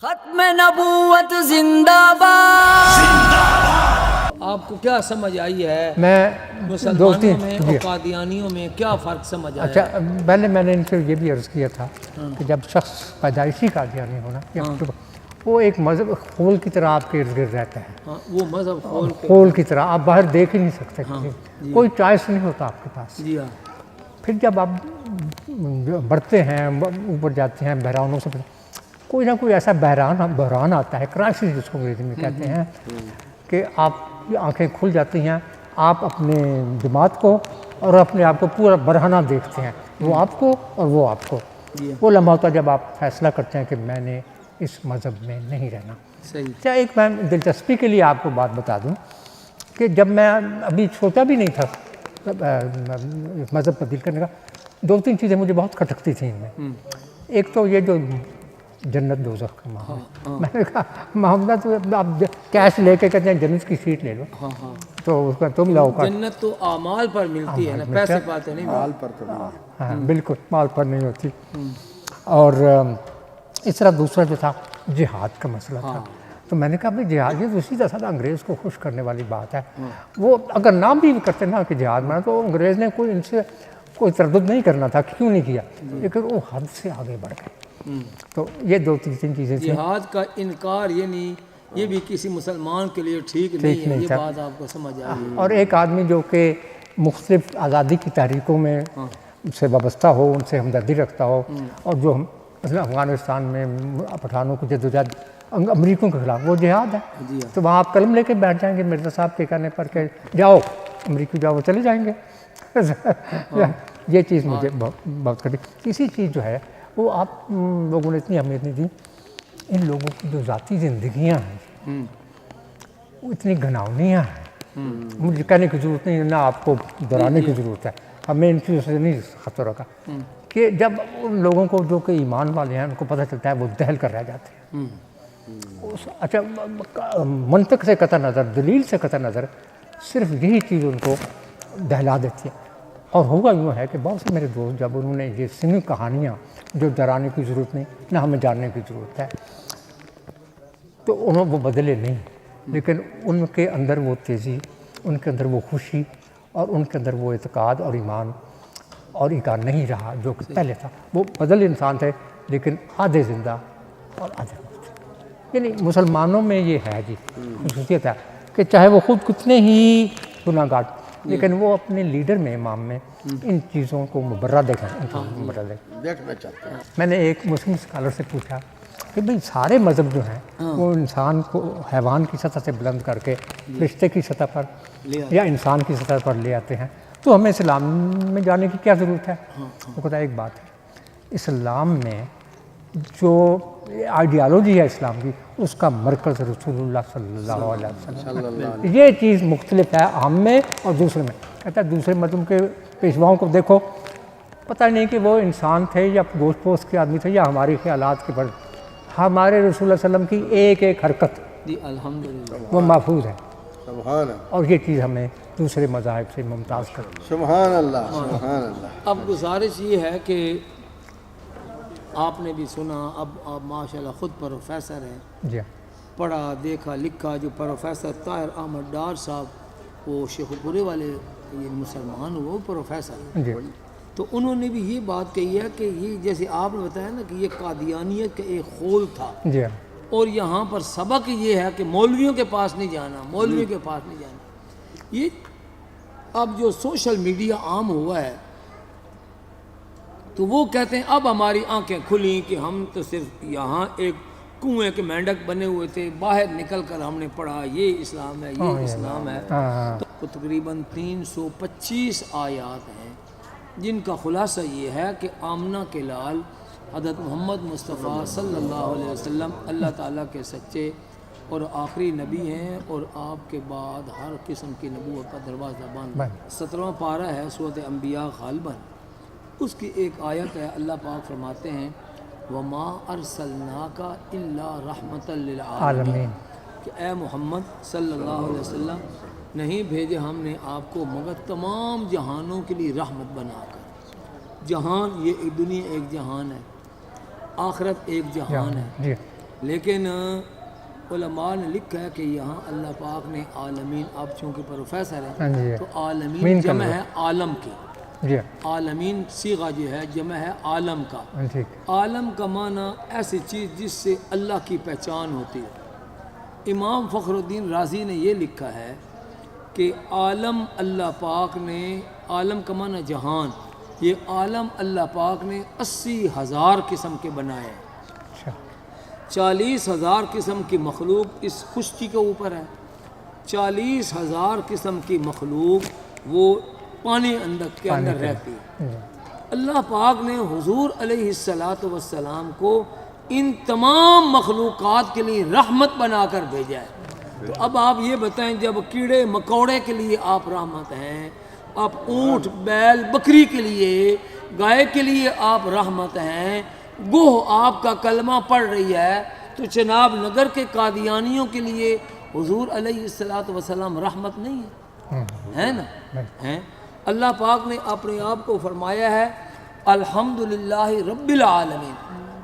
ختم نبوت زندہ باد۔ آپ کو کیا سمجھ آئی ہے میں مسلمانوں میں اور قادیانیوں میں کیا فرق سمجھ آیا؟ اچھا، پہلے میں نے ان سے یہ بھی عرض کیا تھا کہ جب شخص پیدائشی قادیانی ہونا وہ ایک مذہب خول کی طرح آپ کے ارد گرد رہتا ہے، وہ مذہب خول کی طرح آپ باہر دیکھ ہی نہیں سکتے، کوئی چوائس نہیں ہوتا آپ کے پاس۔ جی ہاں، پھر جب آپ بڑھتے ہیں اوپر جاتے ہیں بحرانوں سے، کوئی نہ کوئی ایسا بحران آتا ہے، کرائسس جس کو انگریزی میں کہتے ہیں، کہ آپ کی آنکھیں کھل جاتی ہیں، آپ اپنے دماغ کو اور اپنے آپ کو پورا برہنہ دیکھتے ہیں، وہ آپ کو اور وہ آپ کو۔ وہ لمحہ ہوتا ہے جب آپ فیصلہ کرتے ہیں کہ میں نے اس مذہب میں نہیں رہنا۔ صحیح۔ کیا ایک میں دلچسپی کے لیے آپ کو بات بتا دوں کہ جب میں ابھی چھوٹا بھی نہیں تھا مذہب تبدیل کرنے کا، دو تین چیزیں مجھے بہت کھٹکتی تھیں ان میں۔ ایک تو یہ جو جنت دوزخ کا معاملہ، میں نے کہا معاملہ تو آپ کیش لے کے کہتے ہیں جنت کی سیٹ لے لو، تو اس کا تم لاؤ کا جنت تو اعمال پر ملتی ہے نا، پیسے پاتے نہیں، مال پر تو ہاں بالکل مال پر نہیں ہوتی۔ اور اس طرح دوسرا جو تھا جہاد کا مسئلہ تھا، تو میں نے کہا بھائی جہاد یہ دوسری طرح انگریز کو خوش کرنے والی بات ہے، وہ اگر نام بھی کرتے نا کہ جہاد میں، تو انگریز نے کوئی ان سے کوئی تردد نہیں کرنا تھا، کیوں نہیں کیا، لیکن وہ حد سے آگے بڑھ گئے۔ تو یہ دو تین چیزیں تھیں۔ جہاد کا انکار یعنی یہ بھی کسی مسلمان کے لیے ٹھیک نہیں ہے، یہ بات آپ کو سمجھ آئی۔ اور ایک آدمی جو کہ مختلف آزادی کی تحریکوں میں سے وابستہ ہو، ان سے ہمدردی رکھتا ہو، اور جو مثلا افغانستان میں پٹھانوں کو جدوجہد امریکوں کے خلاف، وہ جہاد ہے، تو وہاں آپ قلم لے کے بیٹھ جائیں گے مرزا صاحب کے کہنے پر کہ جاؤ امریکی جاؤ، وہ چلے جائیں گے۔ یہ چیز مجھے بہت کٹی۔ تیسری چیز جو ہے وہ آپ لوگوں نے اتنی اہمیت نہیں دی، ان لوگوں کی جو ذاتی زندگیاں ہیں وہ اتنی گھناؤنیاں ہیں، مجھے کہنے کی ضرورت نہیں، نہ آپ کو دہرانے کی ضرورت ہے، ہمیں ان چیزوں سے نہیں خطرہ رکھا، کہ جب ان لوگوں کو جو کہ ایمان والے ہیں ان کو پتہ چلتا ہے وہ دہل کر رہ جاتے ہیں۔ اچھا، منطق سے قطع نظر، دلیل سے قطع نظر، صرف یہی چیز ان کو دہلا دیتی ہے۔ اور ہوا یوں ہے کہ بہت سے میرے دوست جب انہوں نے یہ سنی کہانیاں جو ڈرانے کی ضرورت نہیں، نہ ہمیں جاننے کی ضرورت ہے، تو انہوں وہ بدلے نہیں، لیکن ان کے اندر وہ تیزی، ان کے اندر وہ خوشی، اور ان کے اندر وہ اعتقاد اور ایمان اور انکار نہیں رہا جو کہ پہلے تھا۔ وہ بدل انسان تھے لیکن آدھے زندہ اور آدھے مردہ۔ یعنی مسلمانوں میں یہ ہے جی خصوصیت ہے کہ چاہے وہ خود کتنے ہی گناہ گار، لیکن وہ اپنے لیڈر میں، امام میں، ان چیزوں کو مبرہ دیکھنا چاہتے ہیں۔ میں نے ایک مسلم اسکالر سے پوچھا کہ بھئی سارے مذہب جو ہیں وہ انسان کو حیوان کی سطح سے بلند کر کے فرشتے کی سطح پر یا انسان کی سطح پر لے آتے ہیں، تو ہمیں اسلام میں جانے کی کیا ضرورت ہے؟ وہ کہتا ہے ایک بات ہے، اسلام میں جو آئیڈیالوجی ہے اسلام کی، اس کا مرکز رسول اللہ صلی اللہ علیہ وسلم۔ یہ چیز مختلف ہے ہم میں اور دوسرے میں۔ کہتا ہے دوسرے مذہب کے پیشواؤں کو دیکھو، پتہ نہیں کہ وہ انسان تھے یا گوشت پوست کے آدمی تھے یا ہماری خیالات کے پر، ہمارے رسول اللہ صلی اللہ علیہ وسلم کی ایک ایک حرکت وہ محفوظ ہے، اور یہ چیز ہمیں دوسرے مذاہب سے ممتاز کرتی ہے۔ سبحان اللہ، سبحان اللہ۔ اب گزارش یہ ہے کہ آپ نے بھی سنا، اب آپ ماشاءاللہ خود پروفیسر ہیں، جی پڑھا دیکھا لکھا، جو پروفیسر طاہر احمد ڈار صاحب وہ شیخ پورے والے یہ مسلمان وہ پروفیسر ہیں، جی تو انہوں نے بھی یہ بات کہی ہے کہ یہ جیسے آپ نے بتایا نا کہ یہ قادیانیت کا ایک خول تھا، جی اور یہاں پر سبق یہ ہے کہ مولویوں کے پاس نہیں جانا، مولویوں کے پاس نہیں جانا۔ یہ اب جو سوشل میڈیا عام ہوا ہے تو وہ کہتے ہیں اب ہماری آنکھیں کھلیں کہ ہم تو صرف یہاں ایک کنویں کے مینڈک بنے ہوئے تھے، باہر نکل کر ہم نے پڑھا یہ اسلام ہے، یہ اسلام ہے۔ تو تقریباً 325 آیات ہیں جن کا خلاصہ یہ ہے کہ آمنہ کے لال حضرت محمد مصطفیٰ صلی اللہ علیہ وسلم اللہ تعالیٰ کے سچے اور آخری نبی ہیں، اور آپ کے بعد ہر قسم کی نبوت کا دروازہ بند۔ 17واں پارہ ہے سورۃ انبیاء غالباً، اس کی ایک آیت ہے، اللہ پاک فرماتے ہیں وَمَا أَرْسَلْنَاكَ إِلَّا رَحْمَةً لِلْعَالَمِينَ، کہ اے محمد صلی اللہ علیہ وسلم نہیں بھیجے ہم نے آپ کو مگر تمام جہانوں کے لیے رحمت بنا کر۔ جہان یہ ایک دنیا ایک جہان ہے، آخرت ایک جہان ہے، لیکن علماء نے لکھا ہے کہ یہاں اللہ پاک نے عالمین، آپ چونکہ پروفیسر ہاں جی، ہیں تو عالمین مین جمع کا ہے عالم کی، جی عالمین صیغہ جو ہے جمع ہے عالم کا۔ ہاں ٹھیک عالم کا معنی ایسی چیز جس سے اللہ کی پہچان ہوتی ہے۔ امام فخر الدین رازی نے یہ لکھا ہے کہ عالم اللہ پاک نے، عالم کا معنی جہان، یہ عالم اللہ پاک نے 80,000 قسم کے بنائے ہیں۔ اچھا 40,000 قسم کی مخلوق اس خشکی کے اوپر ہے، 40,000 قسم کی مخلوق وہ پانی کے اندر رہتی ہے۔ اللہ پاک نے حضور علیہ السلام کو ان تمام مخلوقات کے لیے رحمت بنا کر بھیجا ہے۔ تو اب آپ یہ بتائیں، جب کیڑے مکوڑے کے لیے آپ رحمت ہیں، آپ اونٹ بیل بکری کے لیے، گائے کے لیے آپ رحمت ہیں، گوہ آپ کا کلمہ پڑھ رہی ہے، تو چناب نگر کے قادیانیوں کے لیے حضور علیہ السلام رحمت نہیں ہے نا؟ ہیں۔ اللہ پاک نے اپنے آپ کو فرمایا ہے الحمدللہ رب العالمین،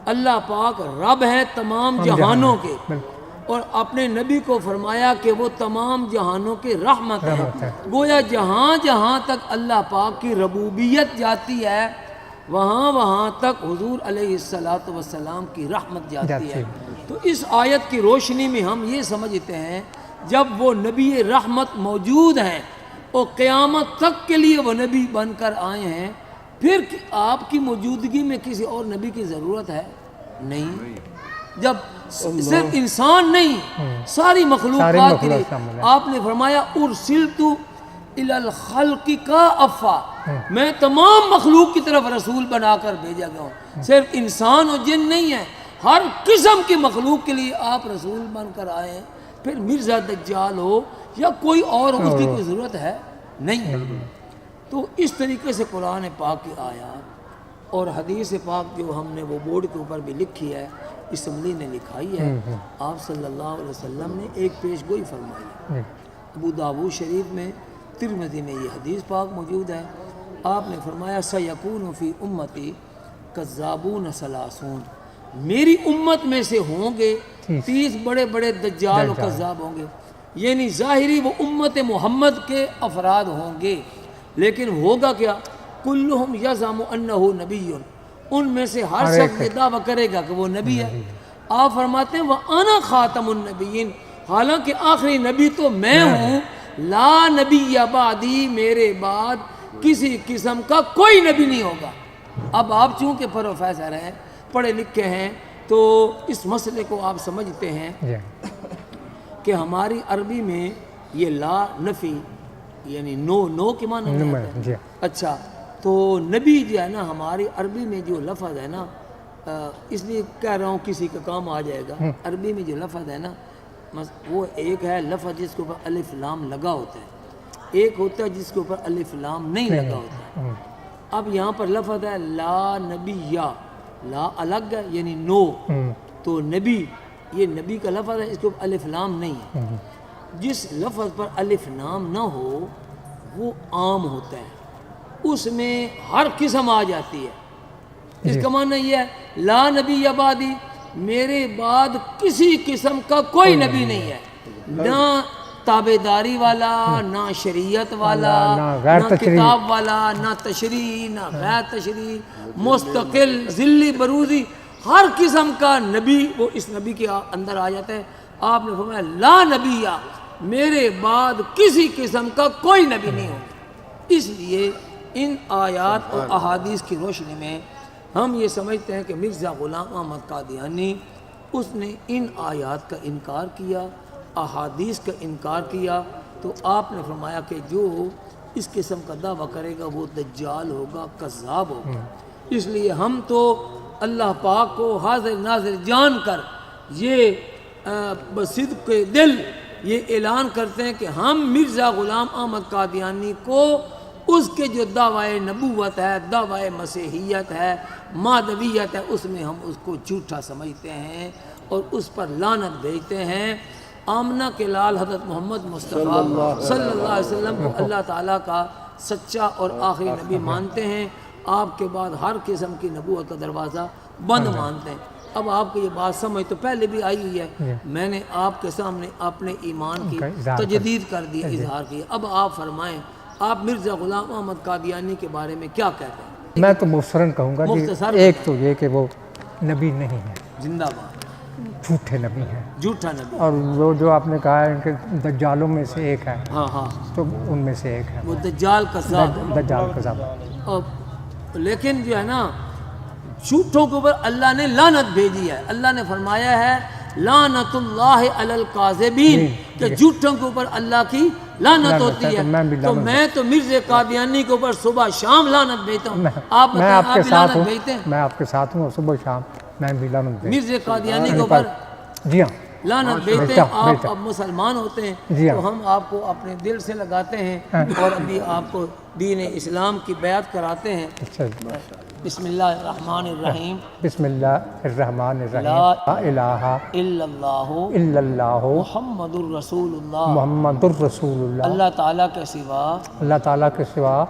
اللہ پاک رب ہے تمام جہانوں کے، اور اپنے نبی کو فرمایا کہ وہ تمام جہانوں کے رحمت ہے۔ گویا جہاں جہاں تک اللہ پاک کی ربوبیت جاتی ہے، وہاں وہاں تک حضور علیہ السلام کی رحمت جاتی ہے۔ تو اس آیت کی روشنی میں ہم یہ سمجھتے ہیں، جب وہ نبی رحمت موجود ہیں اور قیامت تک کے لیے وہ نبی بن کر آئے ہیں، پھر آپ کی موجودگی میں کسی اور نبی کی ضرورت ہے نہیں۔ جب صرف انسان نہیں، ساری مخلوقات کے لیے آپ نے فرمایا ارسلت الی الخلق کافۃ، میں تمام مخلوق کی طرف رسول بنا کر بھیجا گیا ہوں، صرف انسان اور جن نہیں ہے، ہر قسم کی مخلوق کے لیے آپ رسول بن کر آئے ہیں۔ پھر مرزا دجال ہو یا کوئی اور اس کی کوئی ضرورت ہے نہیں۔ تو اس طریقے سے قرآن پاک کی آیات اور حدیث پاک جو ہم نے وہ بورڈ کے اوپر بھی لکھی ہے، اسمبلی نے لکھائی ہے، آپ صلی اللہ علیہ وسلم نے ایک پیش گوئی فرمائی ہے۔ ابو داؤد شریف میں، ترمذی میں یہ حدیث پاک موجود ہے۔ آپ نے فرمایا سیکون فی امتی کذابون ثلاثون، میری امت میں سے ہوں گے 30 بڑے بڑے دجال و کذاب ہوں گے، یعنی ظاہری وہ امت محمد کے افراد ہوں گے، لیکن ہوگا کیا؟ کلہم یزعم انہ نبی، ان میں سے ہر شخص یہ دعویٰ کرے گا کہ وہ نبی ہے۔ آپ فرماتے ہیں وَأَنَا خَاتَمُ النَّبِيِّينَ، حالانکہ آخری نبی تو میں ہوں، لا نبی بعدی، میرے بعد کسی قسم کا کوئی نبی نہیں ہوگا۔ اب آپ چونکہ پروفیسر ہیں، پڑھے لکھے ہیں، تو اس مسئلے کو آپ سمجھتے ہیں کہ ہماری عربی میں یہ لا نفی یعنی نو کے معنی ہے۔ اچھا، تو نبی جو ہے نا، ہماری عربی میں جو لفظ ہے نا، اس لیے کہہ رہا ہوں کسی کا کام آ جائے گا، عربی میں جو لفظ ہے نا، وہ ایک ہے لفظ جس کے اوپر الف لام لگا ہوتا ہے، ایک ہوتا ہے جس کے اوپر الف لام نہیں لگا ہوتا ہے۔ اب یہاں پر لفظ ہے لا نبیہ، لا الگ ہے یعنی نو، تو نبی یہ نبی کا لفظ ہے، اس کے اوپر الف لام نہیں ہے۔ جس لفظ پر الف لام نہ ہو وہ عام ہوتا ہے، اس میں ہر قسم آ جاتی ہے۔ اس کا معنی یہ ہے لا نبی بعدی، میرے بعد کسی قسم کا کوئی نبی نہیں ہے، نہ تابعداری والا، نہ شریعت والا، نہ کتاب والا، نہ تشریح، نہ غیر تشریح، مستقل، ذلی، بروزی، ہر قسم کا نبی وہ اس نبی کے اندر آ جاتا ہے۔ آپ نے فرمایا لا نبی، میرے بعد کسی قسم کا کوئی نبی نہیں ہوگا۔ اس لیے ان آیات اور احادیث کی روشنی میں ہم یہ سمجھتے ہیں کہ مرزا غلام احمد قادیانی اس نے ان آیات کا انکار کیا، احادیث کا انکار کیا، تو آپ نے فرمایا کہ جو اس قسم کا دعویٰ کرے گا وہ دجال ہوگا، کذاب ہوگا۔ اس لیے ہم تو اللہ پاک کو حاضر ناظر جان کر یہ بصدق کے دل یہ اعلان کرتے ہیں کہ ہم مرزا غلام احمد قادیانی کو اس کے جو دعوی نبوت ہے، دعوی مسیحیت ہے، مادویت ہے، اس میں ہم اس کو جھوٹا سمجھتے ہیں اور اس پر لعنت بھیجتے ہیں۔ آمنہ کے لال حضرت محمد مصطفیٰ صلی اللہ علیہ وسلم کو اللہ تعالیٰ کا سچا اور آخری نبی مانتے ہیں، آپ کے بعد ہر قسم کی نبوت کا دروازہ بند مانتے ہیں۔ اب آپ کو یہ بات سمجھ تو پہلے بھی آئی ہوئی ہے، میں نے آپ کے سامنے اپنے ایمان کی تجدید کر دی، اظہار کیا. اب آپ فرمائیں آپ مرزا غلام احمد قادیانی کے بارے میں کیا کہتے ہیں؟ میں تو مختصراً کہوں گا مختصر کہ ایک تو یہ کہ وہ نبی نہیں ہے، زندہ باد، جھوٹے نبی ہیں، جھوٹا نبی. اور وہ جو آپ نے کہا ہے کہ دجالوں میں سے ایک ہے، ہاں ہاں، تو ان میں سے ایک ہے وہ دجال کذاب ہے. دجال کذاب. لیکن جو ہے نا جھوٹوں کے اوپر اللہ نے لعنت بھیجی ہے. اللہ نے فرمایا ہے لعنت اللہ علی الکاذبین، کہ جھوٹوں کے اوپر اللہ کی لعنت ہوتی ہے. تو میں تو مرزا قادیانی کے اوپر صبح شام لعنت بھیجتا ہوں. آپ میں آپ کے بھی ساتھ لعنت ہوں، بھیجتے ہیں؟ میں آپ کے ساتھ ہوں، صبح شام میں بھی لعنت بھیجتا مرزا قادیانی کے اوپر ہوں. جی ہاں، لعنت بھیجتے ہیں. آپ اب مسلمان ہوتے ہیں تو ہم آپ کو اپنے دل سے لگاتے ہیں اور ابھی آپ کو دین اسلام کی بیعت کراتے ہیں. بسم اللہ الرحمن الرحیم. بسم اللہ الرحمن الرحیم. لا لا الہ الا اللہ الا اللہ محمد الرسول اللہ. محمد الرسول اللہ. اللہ تعالیٰ کے سوا اللہ تعالیٰ کے سوا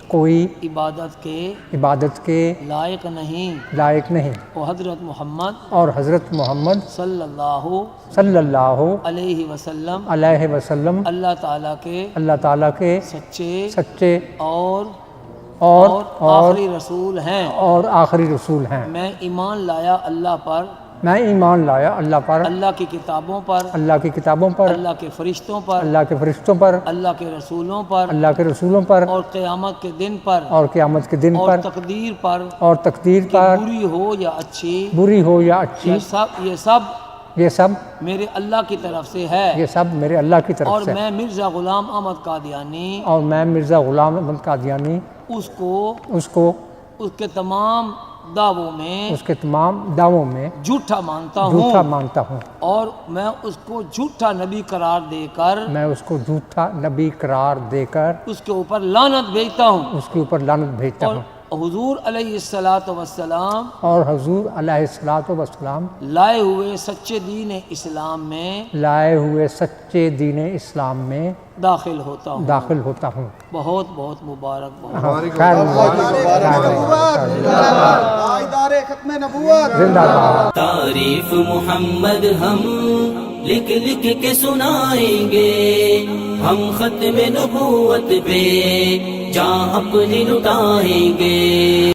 کوئی عبادت کے عبادت کے لائق نہیں. لائق نہیں، اور حضرت محمد اور حضرت محمد صلی اللہ صلی اللہ علیہ وسلم علیہ وسلم اللہ تعالیٰ کے کے سچے سچے اور اور آخری رسول ہیں. اور آخری رسول ہیں. میں ایمان لایا اللہ پر، میں ایمان لایا اللہ پر، اللہ کی کتابوں پر، اللہ کی کتابوں پر، اللہ کے فرشتوں پر، اللہ کے فرشتوں پر، اللہ کے رسولوں پر، اللہ کے رسولوں پر، اور قیامت کے دن پر، اور قیامت کے دن اور پر، تقدیر پر، اور تقدیر کہ پر، بری ہو یا اچھی، بری ہو یا اچھی، یہ سب یہ سب میرے اللہ کی طرف سے ہے. یہ سب میرے اللہ کی اور طرف سے. میں مرزا غلام احمد قادیانی اور میں مرزا غلام احمد قادیانی اس کو اس کے تمام دعووں میں اس کے تمام دعووں میں جھوٹا مانتا جھوٹا ہوں، مانتا ہوں، اور میں اس کو جھوٹا نبی قرار دے کر میں اس کو جھوٹا نبی قرار دے کر اس کے اوپر لعنت بھیجتا ہوں. اس کے اوپر لعنت بھیجتا اور ہوں. حضور علیہ الصلاۃ والسلام اور حضور علیہ الصلاۃ والسلام لائے ہوئے سچے دین اسلام میں لائے ہوئے سچے دین اسلام میں داخل ہوتا ہوں. داخل ہوتا ہوں. بہت بہت مبارک. خیر ختم نبوت. زندہ باد. تعریف محمد ہم لکھ لکھ کے سنائیں گے، ہم ختم نبوت پہ جان اپنی لٹائیں گے.